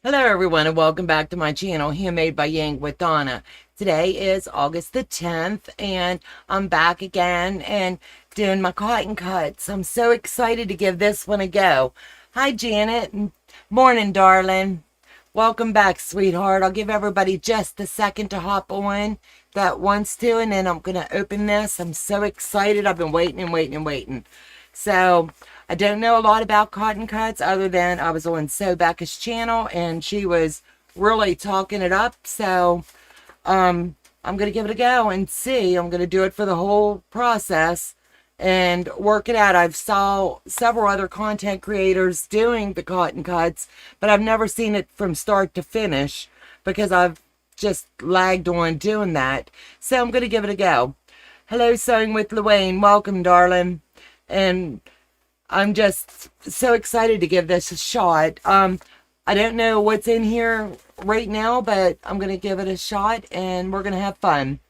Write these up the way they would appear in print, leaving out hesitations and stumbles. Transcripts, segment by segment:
Hello everyone and welcome back to my channel, Handmade by Ying with Donna. Today is August the 10th and I'm back again and doing my cotton cuts. I'm so excited to give this one a go. Hi Janet. Morning darling. Welcome back sweetheart. I'll give everybody just a second to hop on that wants to, and then I'm going to open this. I'm so excited. I've been waiting and waiting and waiting. So I don't know a lot about cotton cuts other than I was on Sew Becca's channel and she was really talking it up. So I'm going to give it a go and see. I'm going to do it for the whole process and work it out. I've saw several other content creators doing the cotton cuts, but I've never seen it from start to finish because I've just lagged on doing that. So I'm going to give it a go. Hello, Sewing with Luane. Welcome, darling. And I'm just so excited to give this a shot. I don't know what's in here right now, but I'm going to give it a shot and we're going to have fun.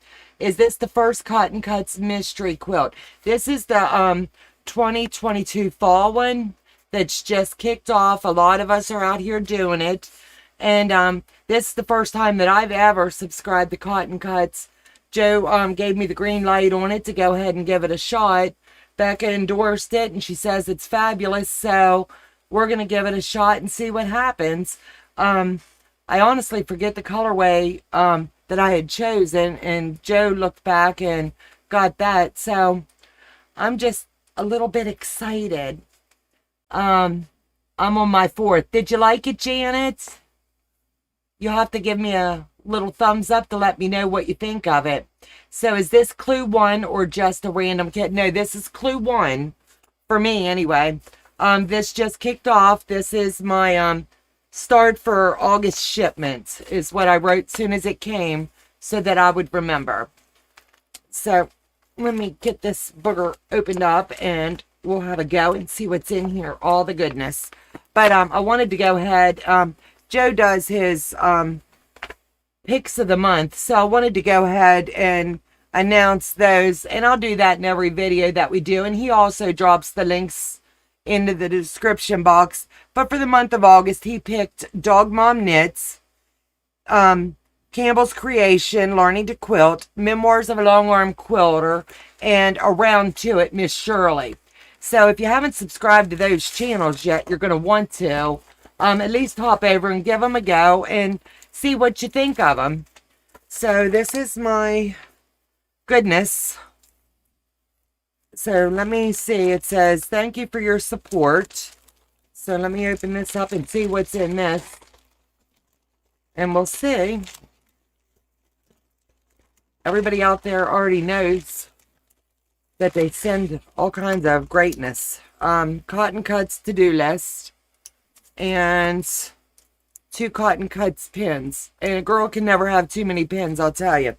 Is this the first Cotton Cuts mystery quilt? This is the 2022 fall one that's just kicked off. A lot of us are out here doing it. And this is the first time that I've ever subscribed to Cotton Cuts. Joe gave me the green light on it to go ahead and give it a shot. Becca endorsed it and she says it's fabulous, so we're going to give it a shot and see what happens. I honestly forget the colorway that I had chosen, and Joe looked back and got that, so I'm just a little bit excited. I'm on my fourth. Did you like it, Janet? You'll have to give me a little thumbs up to let me know what you think of it. So is this clue one or just a random kit? No, this is clue one for me anyway. This just kicked off. This is my start for August shipment is what I wrote soon as it came so that I would remember. So let me get this booger opened up and we'll have a go and see what's in here. All the goodness. But I wanted to go ahead. Joe does his picks of the month, so I wanted to go ahead and announce those, and I'll do that in every video that we do, and he also drops the links into the description box. But for the month of August, he picked Dog Mom Knits, Campbell's Creation, Learning to Quilt, Memoirs of a Long Arm Quilter, and Around to It, Miss Shirley. So if you haven't subscribed to those channels yet, you're going to want to at least hop over and give them a go and see what you think of them. So this is my goodness. So let me see. It says, thank you for your support. So let me open this up and see what's in this. And we'll see. Everybody out there already knows that they send all kinds of greatness. Cotton Cuts to-do list. And 2 Cotton Cuts pins. And a girl can never have too many pins, I'll tell you.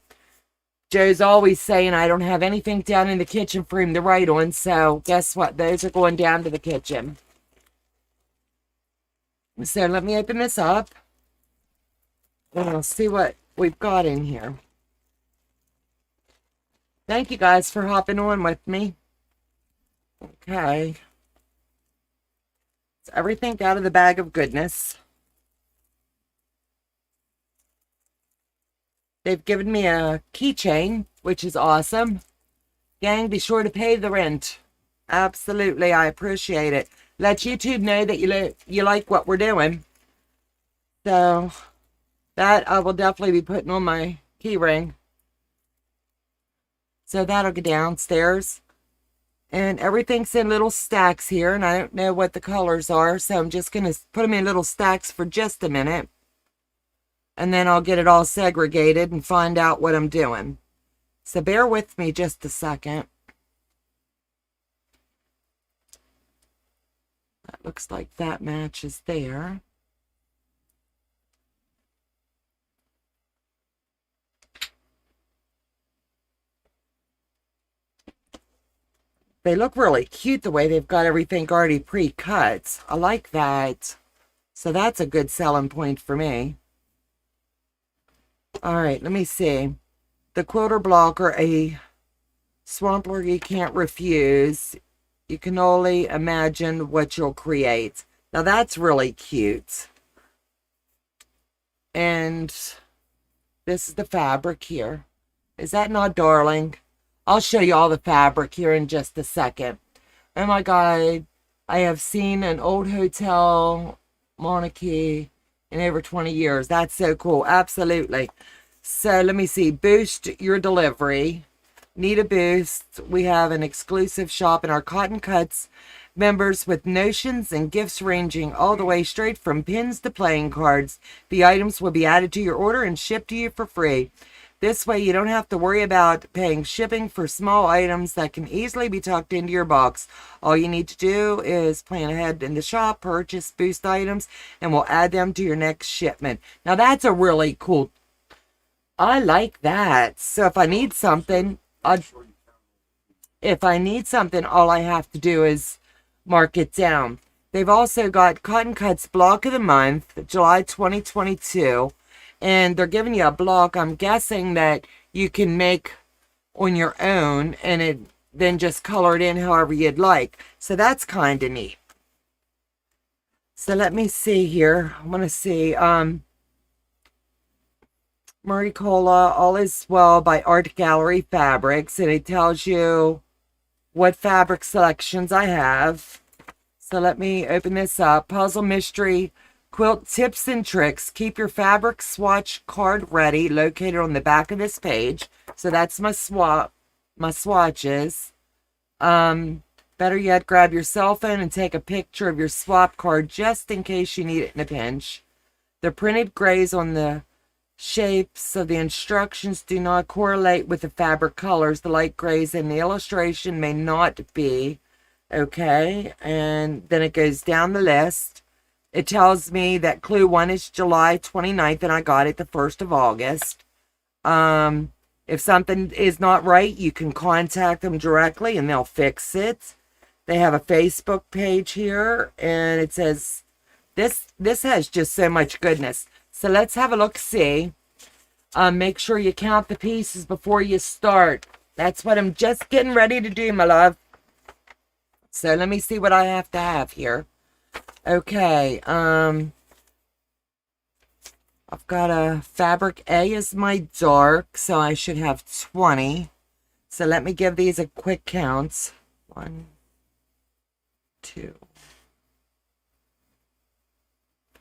Joe's always saying I don't have anything down in the kitchen for him to write on, so guess what? Those are going down to the kitchen. So let me open this up. And I'll see what we've got in here. Thank you guys for hopping on with me. Okay. It's everything out of the bag of goodness. They've given me a keychain, which is awesome. Gang, be sure to pay the rent. Absolutely, I appreciate it. Let YouTube know that you like what we're doing. So, that I will definitely be putting on my key ring. So that'll go downstairs. And everything's in little stacks here, and I don't know what the colors are, so I'm just going to put them in little stacks for just a minute. And then I'll get it all segregated and find out what I'm doing. So bear with me just a second. That looks like that matches there. They look really cute the way they've got everything already pre-cut. I like that. So that's a good selling point for me. All right, let me see. The quilter blocker, a swampler you can't refuse. You can only imagine what you'll create. Now that's really cute. And this is the fabric here. Is that not darling? I'll show you all the fabric here in just a second. Oh my God, I have seen an old hotel monarchy in over 20 years. That's so cool. Absolutely. So let me see. Boost your delivery. Need a boost? We have an exclusive shop in our Cotton Cuts members with notions and gifts ranging all the way straight from pins to playing cards. The items will be added to your order and shipped to you for free. This way you don't have to worry about paying shipping for small items that can easily be tucked into your box. All you need to do is plan ahead in the shop, purchase boost items, and we'll add them to your next shipment. Now that's a really cool. I like that. So if I need something, all I have to do is mark it down. They've also got Cotton Cuts Block of the Month, July 2022. And they're giving you a block, I'm guessing, that you can make on your own and then just color it in however you'd like. So that's kind of neat. So let me see here. I want to see Murray Cola, All Is Well by Art Gallery Fabrics. And it tells you what fabric selections I have. So let me open this up. Puzzle Mystery Quilt Tips and Tricks. Keep your fabric swatch card ready, located on the back of this page. So that's my swatches. Better yet, grab your cell phone and take a picture of your swap card just in case you need it in a pinch. The printed grays on the shapes of the instructions do not correlate with the fabric colors. The light grays in the illustration may not be. Okay, and then it goes down the list. It tells me that clue 1 is July 29th, and I got it the 1st of August. If something is not right, you can contact them directly, and they'll fix it. They have a Facebook page here, and it says, this has just so much goodness. So let's have a look-see. Make sure you count the pieces before you start. That's what I'm just getting ready to do, my love. So let me see what I have to have here. Okay, I've got a fabric A is my dark, so I should have 20. So let me give these a quick count. 1, 2,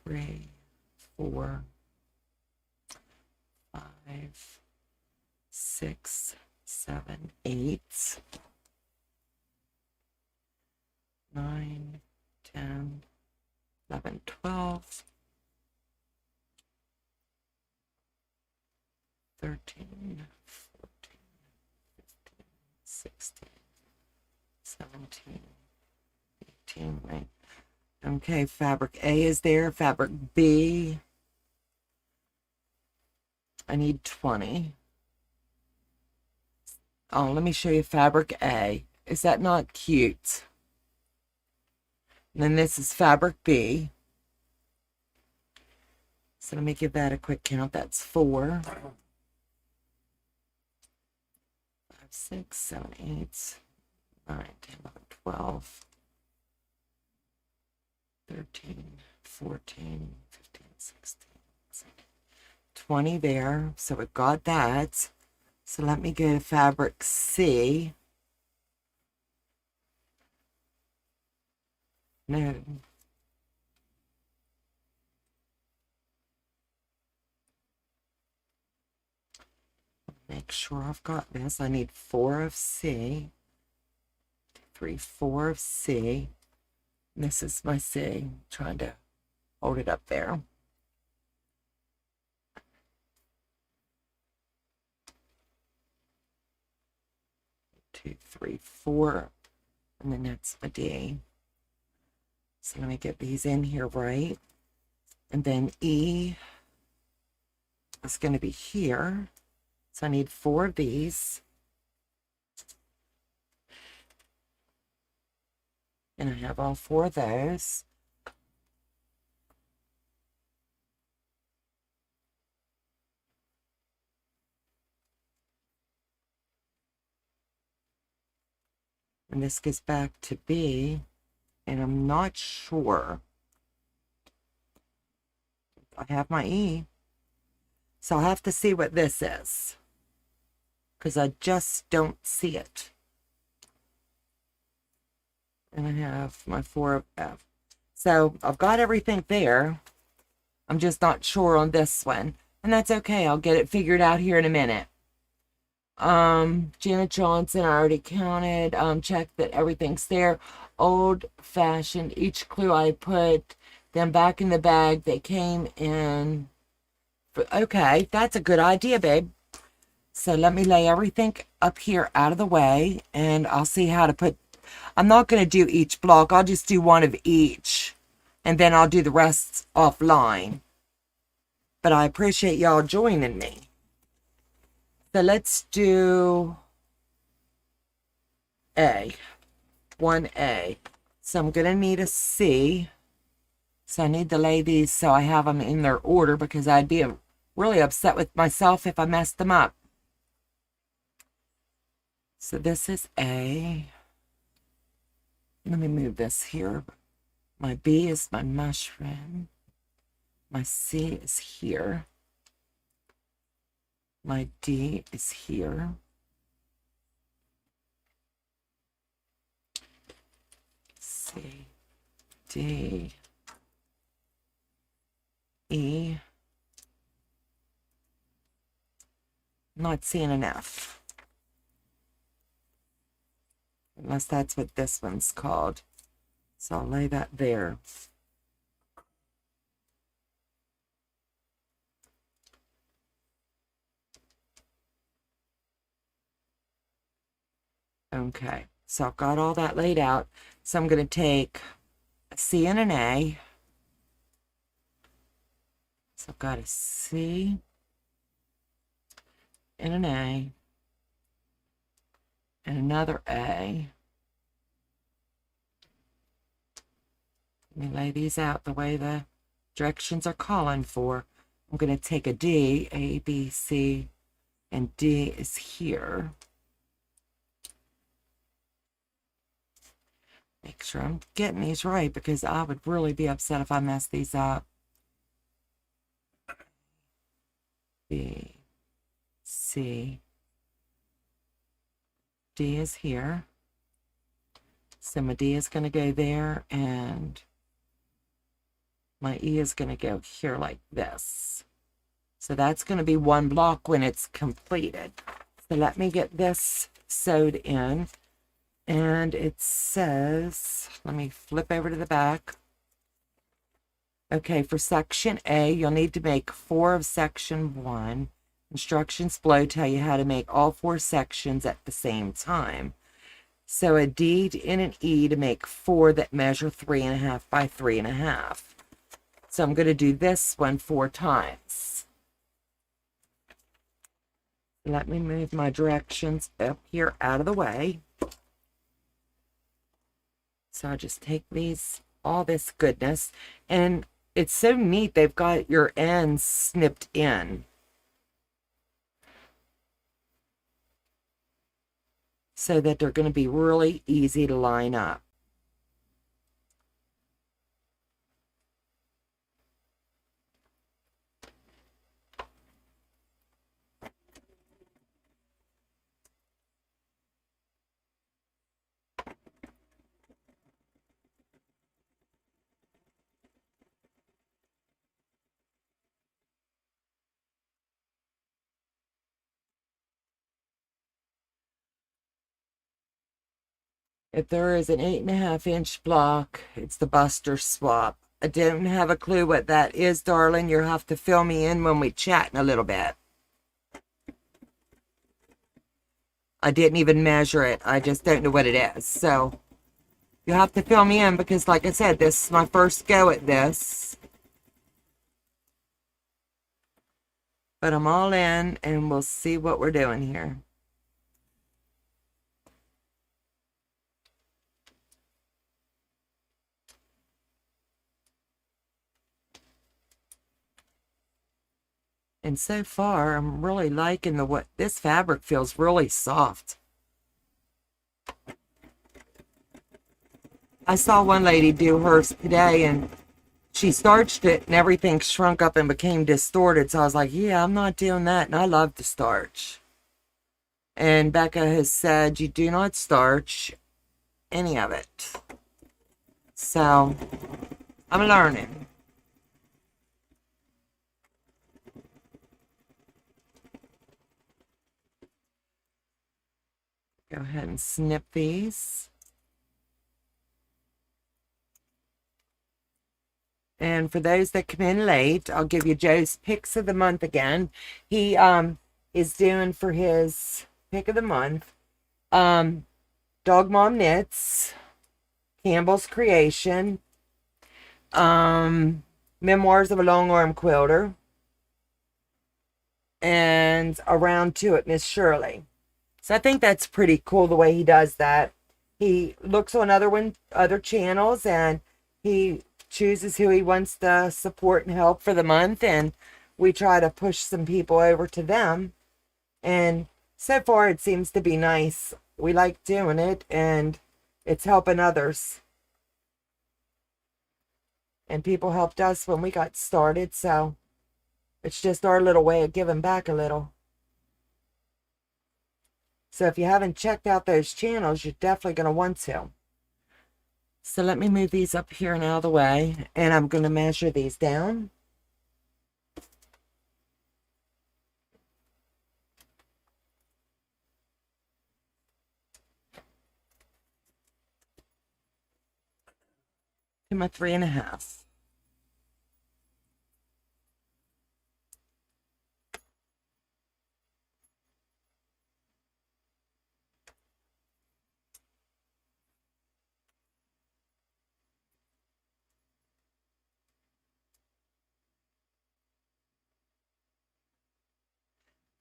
3, 4, 5, 6, 7, 8, 9, 10, 11, 12, 13, 14, 15, 16, 17, 18, right? Okay, fabric A is there. Fabric B, I need 20. Oh, let me show you fabric A. Is that not cute? And then this is fabric B. So let me give that a quick count. That's 4, 5, 6, 7, 8, 9, 10, 11, 12, 13, 14, 15, 16, 17, 20 there. So we've got that. So let me go to fabric C. No. Make sure I've got this. I need 4 of C. 3, 4 of C. This is my C. I'm trying to hold it up there. 2, 3, 4. And then that's my D. So let me get these in here right. And then E is going to be here. So I need 4 of these. And I have all 4 of those. And this goes back to B. And I'm not sure. I have my E. So I'll have to see what this is, because I just don't see it. And I have my 4 of F. So I've got everything there. I'm just not sure on this one. And that's okay. I'll get it figured out here in a minute. Janet Johnson, I already counted. Checked that everything's there. Old fashioned. Each clue I put them back in the bag. They came in. Okay, that's a good idea, babe. So let me lay everything up here out of the way, and I'll see how to put. I'm not going to do each block. I'll just do one of each, and then I'll do the rest offline. But I appreciate y'all joining me. So let's do A, 1A. So I'm going to need a C. So I need to lay these so I have them in their order, because I'd be really upset with myself if I messed them up. So this is A. Let me move this here. My B is my mushroom. My C is here. My D is here. C, D, E. I'm not seeing an F. Unless that's what this one's called. So I'll lay that there. Okay, so I've got all that laid out. So I'm going to take a C and an A. So I've got a C and an A and another A. Let me lay these out the way the directions are calling for. I'm going to take a D, A, B, C, and D is here. Make sure I'm getting these right, because I would really be upset if I messed these up. B, C, D is here. So my D is going to go there, and my E is going to go here like this. So that's going to be one block when it's completed. So let me get this sewed in. And it says, let me flip over to the back. Okay, for section A, you'll need to make 4 of section 1. Instructions below tell you how to make all 4 sections at the same time. So a D and an E to make 4 that measure 3.5 by 3.5. So I'm going to do this one 4 times. Let me move my directions up here out of the way. So I just take these, all this goodness, and it's so neat. They've got your ends snipped in. So that they're going to be really easy to line up. If there is an 8.5-inch block, it's the Buster swap. I don't have a clue what that is, darling. You'll have to fill me in when we chat in a little bit. I didn't even measure it. I just don't know what it is. So you'll have to fill me in, because like I said, this is my first go at this. But I'm all in, and we'll see what we're doing here. And so far, I'm really liking what this fabric feels really soft. I saw one lady do hers today, and she starched it and everything shrunk up and became distorted. So I was like, yeah, I'm not doing that. And I love to starch. And Becca has said you do not starch any of it. So I'm learning. Go ahead and snip these. And for those that come in late, I'll give you Joe's picks of the month again. He is doing for his pick of the month Dog Mom Knits, Campbell's Creation, Memoirs of a Long Arm Quilter, and Around to It, Miss Shirley. So I think that's pretty cool the way he does that. He looks on other channels and he chooses who he wants to support and help for the month, and we try to push some people over to them. And so far it seems to be nice. We like doing it and it's helping others. And people helped us when we got started, so it's just our little way of giving back a little. So if you haven't checked out those channels, you're definitely going to want to. So let me move these up here and out of the way, and I'm going to measure these down. To my 3.5.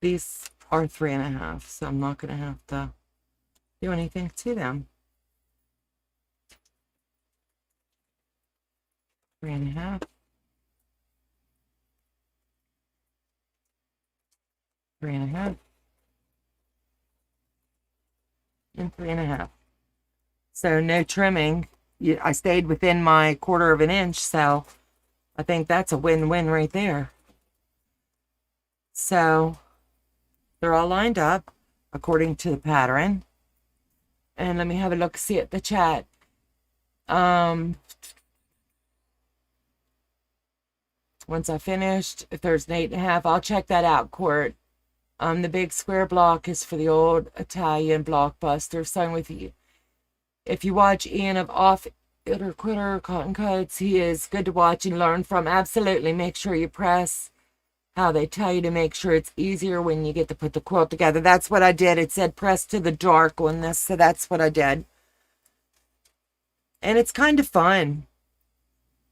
These are 3.5, so I'm not going to have to do anything to them. 3.5. 3.5. And 3.5. So no trimming. I stayed within my 1/4 of an inch, so I think that's a win-win right there. So they're all lined up according to the pattern. And let me have a look, see at the chat. Once I finished, if there's an 8.5, I'll check that out, Court. The big square block is for the old Italian blockbuster. Same with you. If you watch Ian of Off Itter Quitter Cotton Cuts, he is good to watch and learn from. Absolutely. Make sure you press how they tell you to make sure it's easier when you get to put the quilt together. That's what I did. It said press to the dark on this, so that's what I did. And it's kind of fun.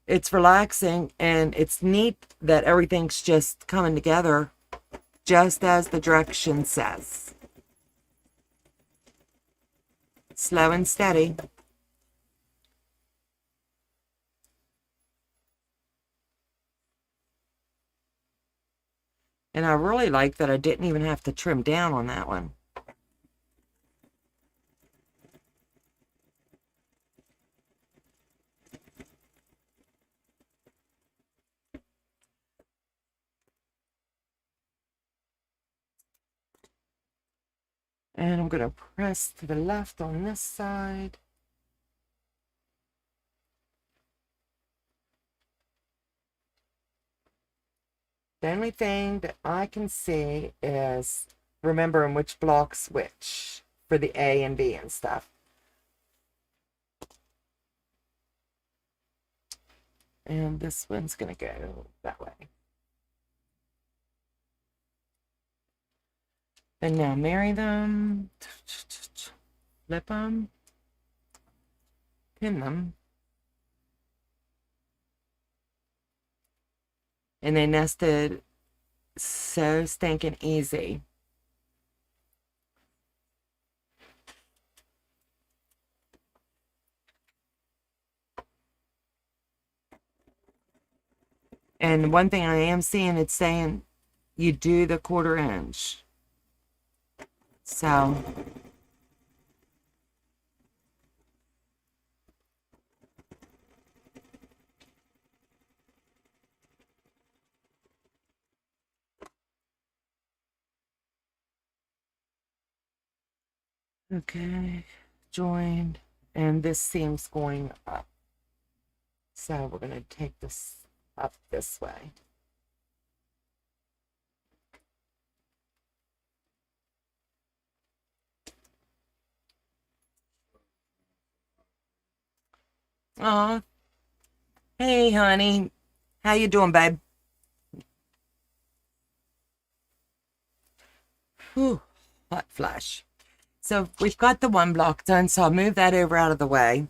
It's relaxing, and it's neat that everything's just coming together just as the direction says. Slow and steady. And I really like that I didn't even have to trim down on that one. And I'm going to press to the left on this side. The only thing that I can see is remembering which block's which for the A and B and stuff. And this one's going to go that way. And now marry them, flip them, pin them. And they nested so stinking easy. And one thing I am seeing, it's saying you do the 1/4 inch. So Okay, joined, and this seam's going up. So we're going to take this up this way. Oh, hey, honey. How you doing, babe? Whew, hot flash. So we've got the one block done, so I'll move that over out of the way.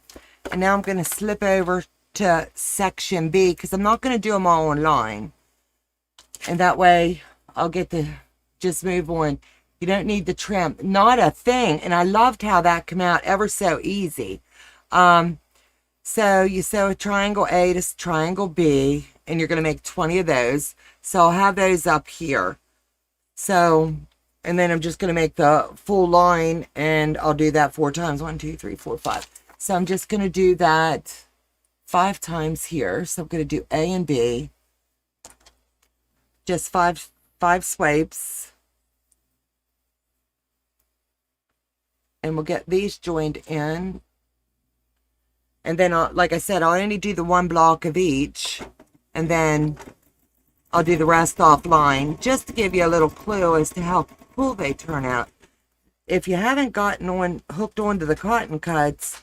And now I'm going to slip over to section B because I'm not going to do them all online. And that way I'll get to just move on. You don't need the trim. Not a thing. And I loved how that came out ever so easy. So you sew a triangle A to triangle B, and you're going to make 20 of those. So I'll have those up here. So, and then I'm just going to make the full line, and I'll do that 4 times. 1, 2, 3, 4, 5. So I'm just going to do that 5 times here. So I'm going to do A and B. Just five swipes. And we'll get these joined in. And then, like I said, I'll only do the one block of each. And then I'll do the rest offline, just to give you a little clue as to how cool they turn out. If you haven't gotten hooked onto the cotton cuts,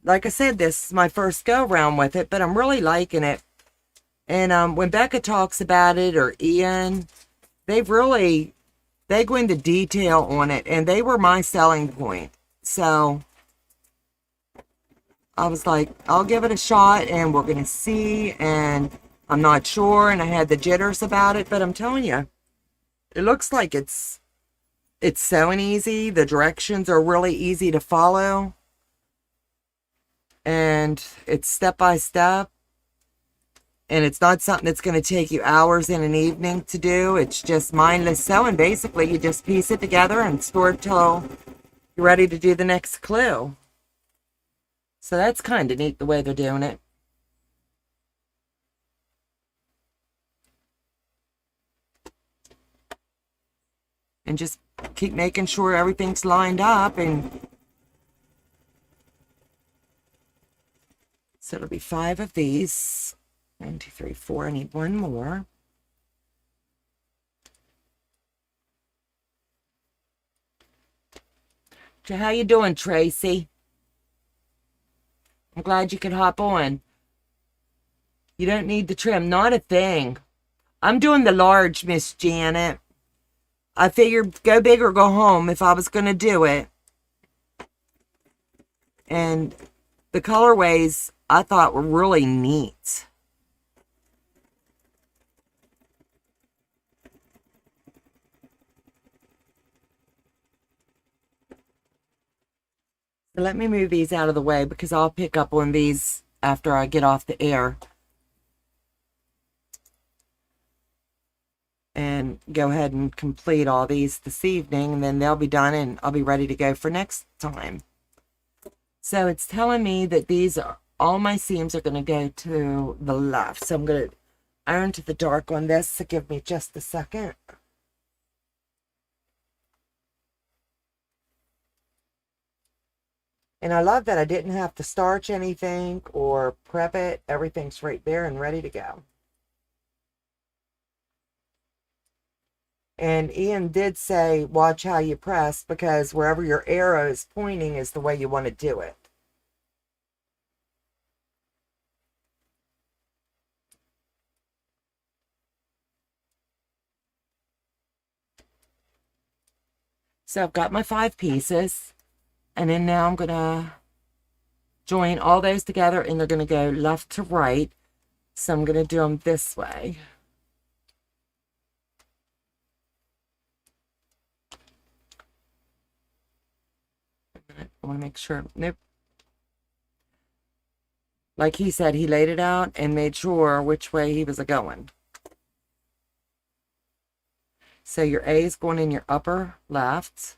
like I said, this is my first go around with it, but I'm really liking it. And when Becca talks about it, or Ian, they go into detail on it, and they were my selling point. So I was like, I'll give it a shot, and we're going to see, and I'm not sure, and I had the jitters about it, but I'm telling you, it looks like it's sewing easy. The directions are really easy to follow, and it's step by step, and it's not something that's going to take you hours in an evening to do. It's just mindless sewing. Basically, you just piece it together and store it till you're ready to do the next clue. So that's kind of neat the way they're doing it. And just keep making sure everything's lined up. And so it'll be 5 of these. 1, 2, 3, 4. I need one more. So how you doing, Tracy? I'm glad you could hop on. You don't need the trim. Not a thing. I'm doing the large, Miss Janet. I figured go big or go home if I was going to do it. And the colorways I thought were really neat. So let me move these out of the way because I'll pick up on these after I get off the air. And go ahead and complete all these this evening, and then they'll be done and I'll be ready to go for next time. So it's telling me that these are all my seams are going to go to the left. So I'm going to iron to the dark on this. So give me just a second. And I love that I didn't have to starch anything or prep it. Everything's right there and ready to go. And Ian did say, watch how you press, because wherever your arrow is pointing is the way you want to do it. So I've got my 5 pieces, and then now I'm going to join all those together, and they're going to go left to right. So I'm going to do them this way. I want to make sure. Nope. Like he said, he laid it out and made sure which way he was going. So your A is going in your upper left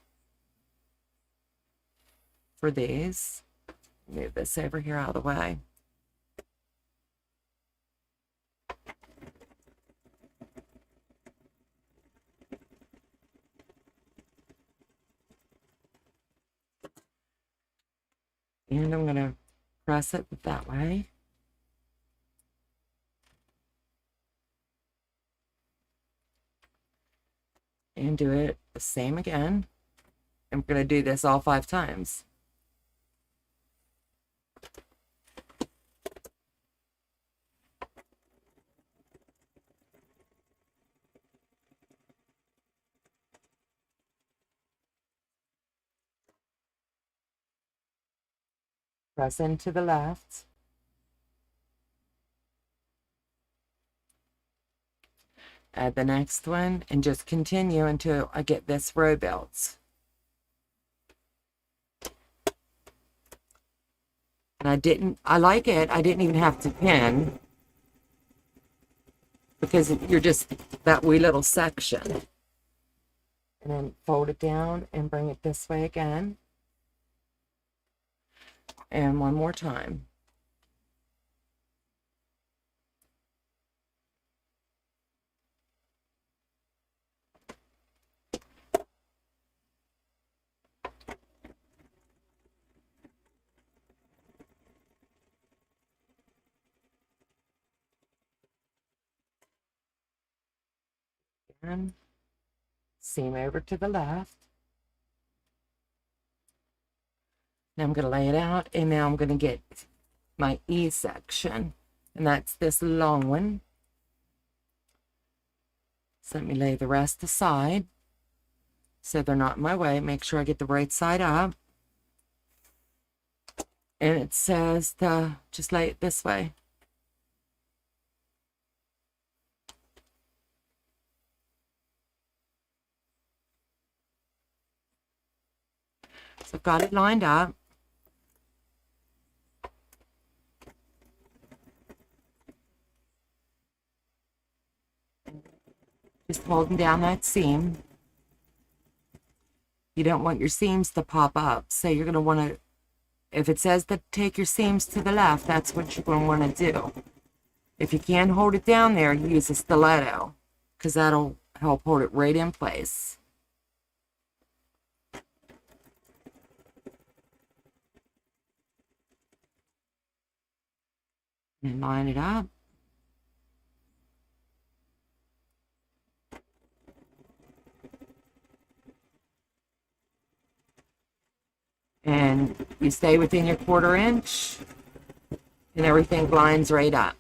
for these. Move this over here out of the way. And I'm going to press it that way. And do it the same again. I'm going to do this all 5 times. Press into the left. Add the next one and just continue until I get this row built. And I like it. I didn't even have to pin because you're just that wee little section. And then fold it down and bring it this way again. And one more time. And seam over to the left. Now I'm going to lay it out, and now I'm going to get my E section, and that's this long one. So let me lay the rest aside so they're not in my way. Make sure I get the right side up. And it says to just lay it this way. So I've got it lined up. Just holding down that seam. You don't want your seams to pop up. So you're going to want to, if it says to take your seams to the left, that's what you're going to want to do. If you can't hold it down there, use a stiletto, because that'll help hold it right in place. And line it up. And you stay within your 1/4 inch, and everything lines right up.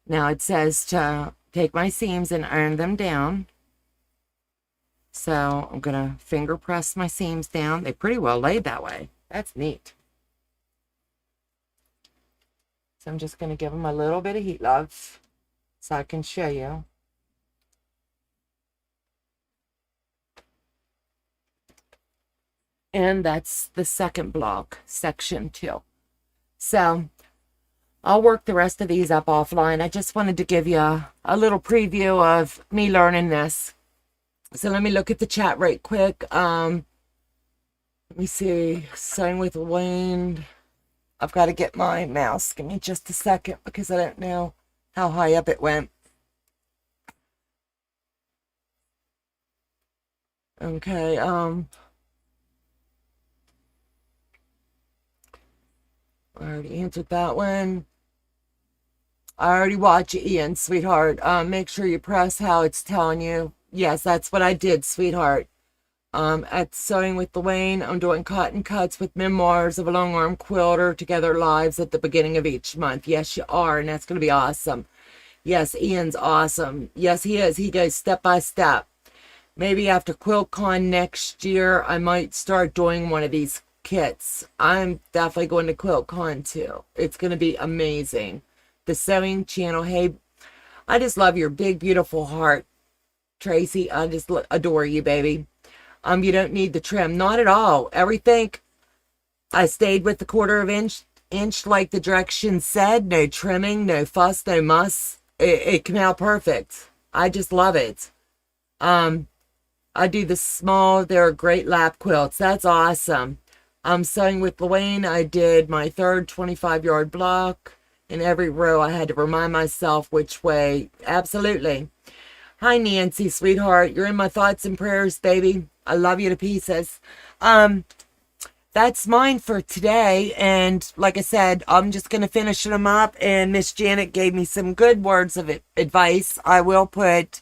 Now it says to take my seams and iron them down. So I'm going to finger press my seams down. They pretty well laid that way. That's neat. So I'm just going to give them a little bit of heat, love, so I can show you. And that's the second block, section 2. So I'll work the rest of these up offline. I just wanted to give you a little preview of me learning this. So let me look at the chat right quick. Let me see. Sewing with Wayne. I've got to get my mouse. Give me just a second because I don't know how high up it went. Okay, I already answered that one. I already watched it, Ian, sweetheart. Make sure you press how it's telling you. Yes, that's what I did, sweetheart. At Sewing with Wayne, I'm doing cotton cuts with memoirs of a long arm quilter together lives at the beginning of each month. Yes, you are, and that's going to be awesome. Yes, Ian's awesome. Yes, he is. He goes step by step. Maybe after QuiltCon next year, I might start doing one of these kits. I'm definitely going to QuiltCon too. It's going to be amazing. The sewing channel. Hey, I just love your big, beautiful heart, Tracy. I just adore you, baby. You don't need the trim. Not at all. Everything, I stayed with the 1/4 inch like the directions said. No trimming, no fuss, no muss. It came out perfect. I just love it. I do the small, they're great lap quilts. That's awesome. Sewing with Wayne, I did my 3rd 25-yard block. In every row, I had to remind myself which way. Absolutely. Hi, Nancy, sweetheart. You're in my thoughts and prayers, baby. I love you to pieces. That that's mine for today. And like I said, I'm just going to finish them up. And Miss Janet gave me some good words of advice. I will put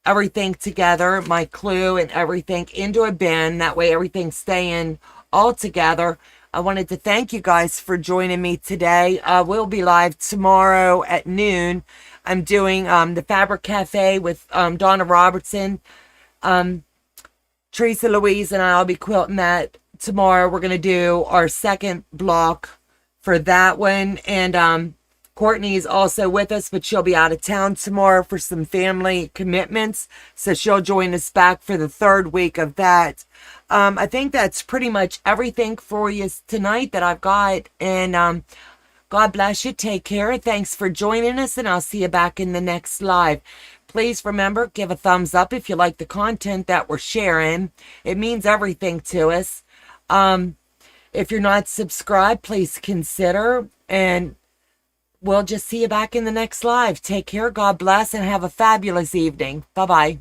everything together, my clue and everything, into a bin. That way everything's staying all together. I wanted to thank you guys for joining me today. We'll be live tomorrow at noon. I'm doing the Fabric Cafe with Donna Robertson. Teresa Louise and I'll be quilting that tomorrow. We're going to do our second block for that one. And Courtney's also with us, but she'll be out of town tomorrow for some family commitments. So she'll join us back for the third week of that. I think that's pretty much everything for you tonight that I've got. And God bless you. Take care. Thanks for joining us, and I'll see you back in the next live. Please remember, give a thumbs up if you like the content that we're sharing. It means everything to us. If you're not subscribed, please consider, and we'll just see you back in the next live. Take care. God bless, and have a fabulous evening. Bye-bye.